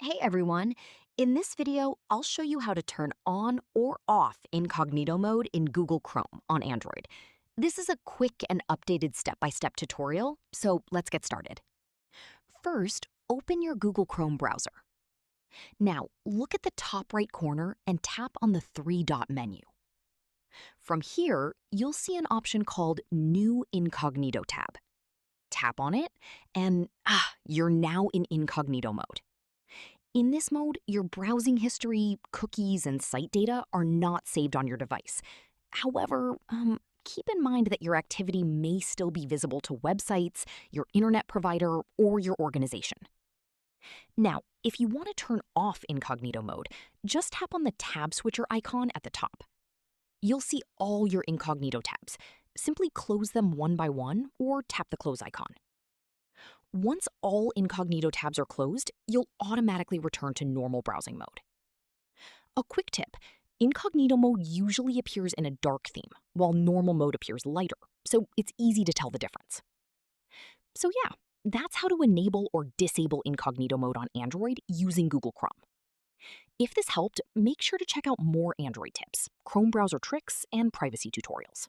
Hey everyone! In this video, I'll show you how to turn on or off incognito mode in Google Chrome on Android. This is a quick and updated step-by-step tutorial, so let's get started. First, open your Google Chrome browser. Now, look at the top right corner and tap on the three-dot menu. From here, you'll see an option called New Incognito tab. Tap on it, and you're now in incognito mode. In this mode, your browsing history, cookies, and site data are not saved on your device. However, keep in mind that your activity may still be visible to websites, your internet provider, or your organization. Now, if you want to turn off incognito mode, just tap on the tab switcher icon at the top. You'll see all your incognito tabs. Simply close them one by one or tap the close icon. Once all incognito tabs are closed, you'll automatically return to normal browsing mode. A quick tip, incognito mode usually appears in a dark theme, while normal mode appears lighter, so it's easy to tell the difference. So yeah, that's how to enable or disable incognito mode on Android using Google Chrome. If this helped, make sure to check out more Android tips, Chrome browser tricks, and privacy tutorials.